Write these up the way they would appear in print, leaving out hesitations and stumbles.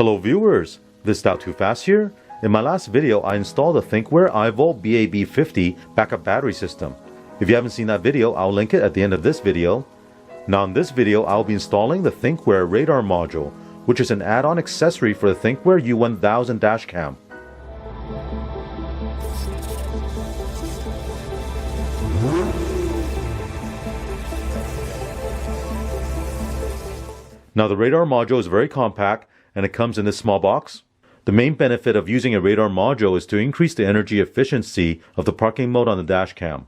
Hello viewers, this Too Fast here. In my last video I installed the Thinkware iVolt BAB50 backup battery system. If you haven't seen that video, I'll link it at the end of this video. Now in this video I'll be installing the Thinkware Radar Module, which is an add-on accessory for the Thinkware U1000 Dashcam. Now the radar module is very compact and it comes in this small box. The main benefit of using a radar module is to increase the energy efficiency of the parking mode on the dashcam.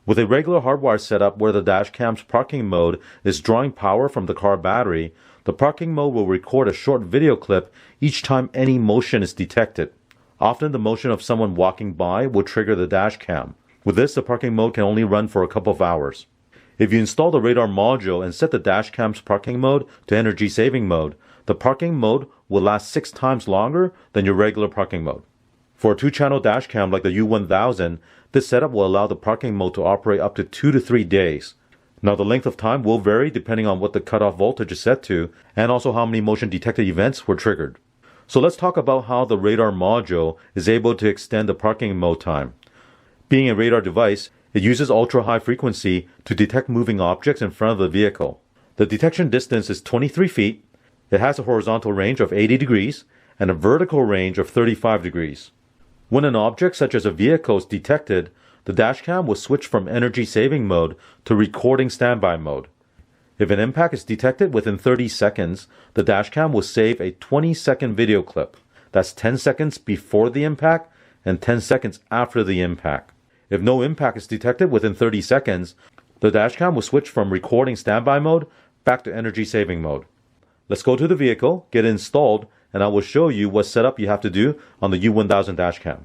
With a regular hardwire setup where the dashcam's parking mode is drawing power from the car battery, the parking mode will record a short video clip each time any motion is detected. Often the motion of someone walking by will trigger the dashcam. With this, the parking mode can only run for a couple of hours. If you install the radar module and set the dashcam's parking mode to energy saving mode, the parking mode will last 6 times longer than your regular parking mode. For a 2-channel dashcam like the U1000, this setup will allow the parking mode to operate up to 2 to 3 days. Now the length of time will vary depending on what the cutoff voltage is set to and also how many motion detected events were triggered. So let's talk about how the radar module is able to extend the parking mode time. Being a radar device, it uses ultra-high frequency to detect moving objects in front of the vehicle. The detection distance is 23 feet, it has a horizontal range of 80 degrees, and a vertical range of 35 degrees. When an object such as a vehicle is detected, the dashcam will switch from energy saving mode to recording standby mode. If an impact is detected within 30 seconds, the dashcam will save a 20-second video clip. That's 10 seconds before the impact and 10 seconds after the impact. If no impact is detected within 30 seconds, the dashcam will switch from recording standby mode back to energy saving mode. Let's go to the vehicle, get it installed, and I will show you what setup you have to do on the U1000 dashcam.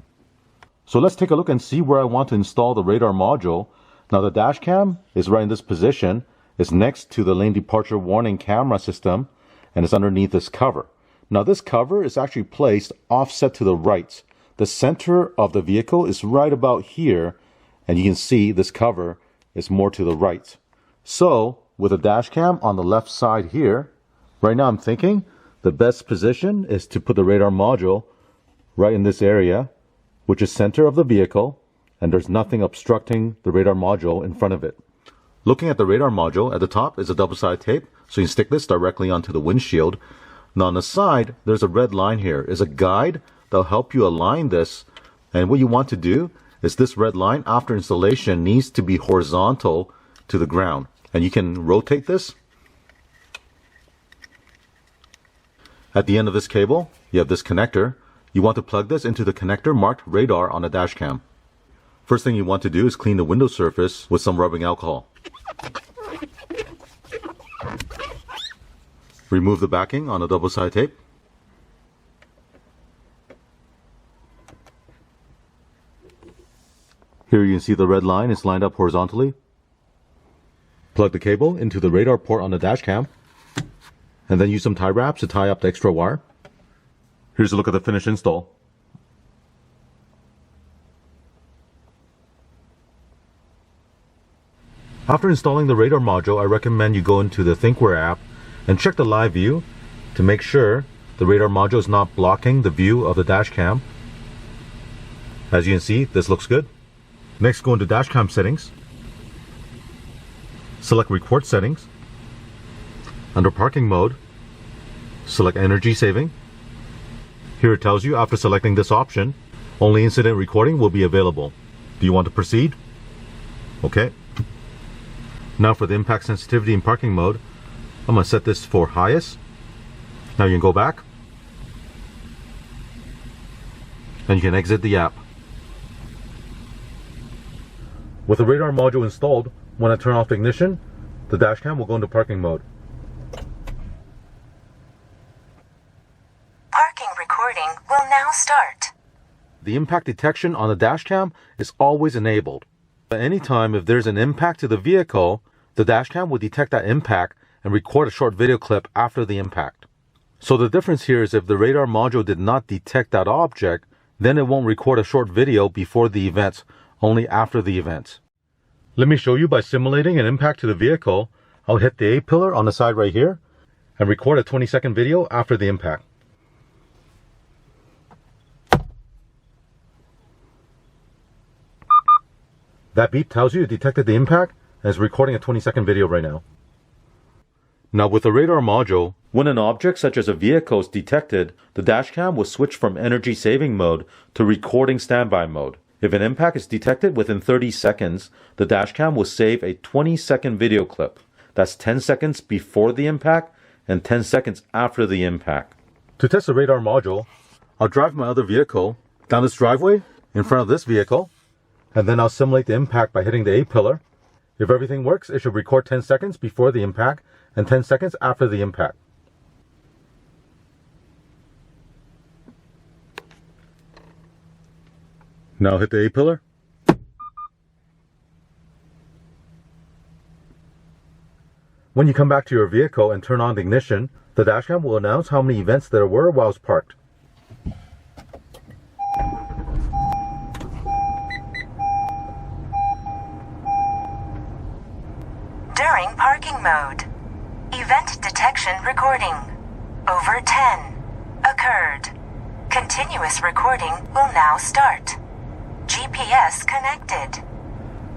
So let's take a look and see where I want to install the radar module. Now the dashcam is right in this position. It's next to the lane departure warning camera system, and it's underneath this cover. Now this cover is actually placed offset to the right. The center of the vehicle is right about here, and you can see this cover is more to the right. So with a dashcam on the left side here, right now I'm thinking the best position is to put the radar module right in this area, which is center of the vehicle, and there's nothing obstructing the radar module in front of it. Looking at the radar module, at the top is a double-sided tape, so you can stick this directly onto the windshield. Now on the side, there's a red line here. It's a guide that'll help you align this, and what you want to do is this red line after installation needs to be horizontal to the ground, and you can rotate this. At the end of this cable you have this connector. You want to plug this into the connector marked radar on the dashcam. First thing you want to do is clean the window surface with some rubbing alcohol. Remove the backing on the double-sided tape. Here you can see the red line is lined up horizontally. Plug the cable into the radar port on the dashcam, and then use some tie wraps to tie up the extra wire. Here's a look at the finished install. After installing the radar module, I recommend you go into the Thinkware app and check the live view to make sure the radar module is not blocking the view of the dashcam. As you can see, this looks good. Next, go into dashcam settings. Select record settings. Under parking mode, select energy saving. Here it tells you after selecting this option, only incident recording will be available. Do you want to proceed? Okay. Now for the impact sensitivity in parking mode, I'm going to set this for highest. Now you can go back and you can exit the app. With the radar module installed, when I turn off the ignition, the dashcam will go into parking mode. Parking recording will now start. The impact detection on the dashcam is always enabled. At any time, if there's an impact to the vehicle, the dashcam will detect that impact and record a short video clip after the impact. So the difference here is if the radar module did not detect that object, then it won't record a short video before the event, only after the event. Let me show you by simulating an impact to the vehicle. I'll hit the A pillar on the side right here and record a 20-second video after the impact. That beep tells you it detected the impact and is recording a 20-second video right now. Now with the radar module, when an object such as a vehicle is detected, the dashcam will switch from energy saving mode to recording standby mode. If an impact is detected within 30 seconds, the dashcam will save a 20-second video clip. That's 10 seconds before the impact and 10 seconds after the impact. To test the radar module, I'll drive my other vehicle down this driveway in front of this vehicle, and then I'll simulate the impact by hitting the A pillar. If everything works, it should record 10 seconds before the impact and 10 seconds after the impact. Now hit the A pillar. When you come back to your vehicle and turn on the ignition, the dashcam will announce how many events there were while it's parked. During parking mode. Event detection recording. Over 10. Occurred. Continuous recording will now start. GPS connected.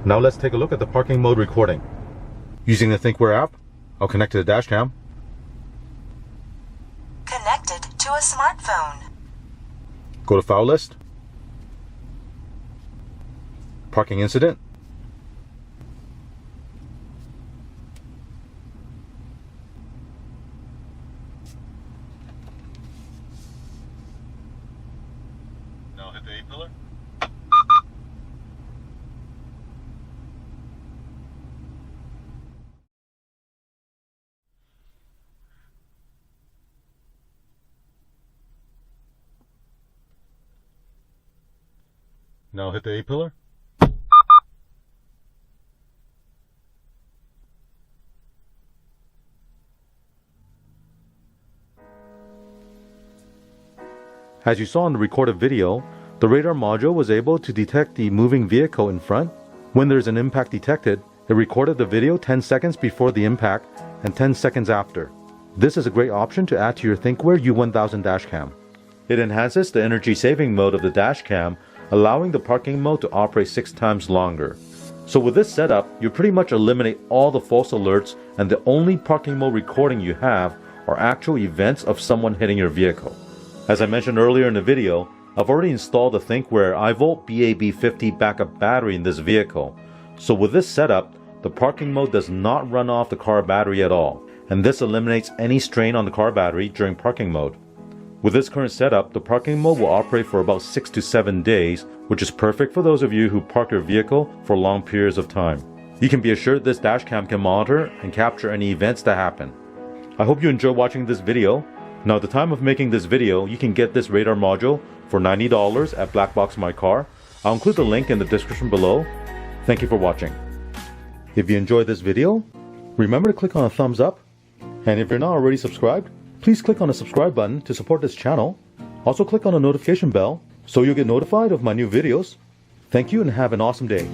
Now let's take a look at the parking mode recording. Using the Thinkware app, I'll connect to the dashcam. Connected to a smartphone. Go to File List. Parking Incident. Now hit the A pillar. Now hit the A pillar. As you saw in the recorded video, the radar module was able to detect the moving vehicle in front. When there's an impact detected, it recorded the video 10 seconds before the impact and 10 seconds after. This is a great option to add to your Thinkware U1000 dashcam. It enhances the energy saving mode of the dashcam, allowing the parking mode to operate 6 times longer. So with this setup, you pretty much eliminate all the false alerts, and the only parking mode recording you have are actual events of someone hitting your vehicle. As I mentioned earlier in the video, I've already installed the Thinkware iVolt BAB50 backup battery in this vehicle. So with this setup, the parking mode does not run off the car battery at all, and this eliminates any strain on the car battery during parking mode. With this current setup, the parking mode will operate for about 6 to 7 days, which is perfect for those of you who park your vehicle for long periods of time. You can be assured this dashcam can monitor and capture any events that happen. I hope you enjoyed watching this video. Now at the time of making this video, you can get this radar module for $90 at Black Box My Car. I'll include the link in the description below. Thank you for watching. If you enjoyed this video, remember to click on a thumbs up. And if you're not already subscribed, please click on the subscribe button to support this channel. Also click on the notification bell so you'll get notified of my new videos. Thank you and have an awesome day.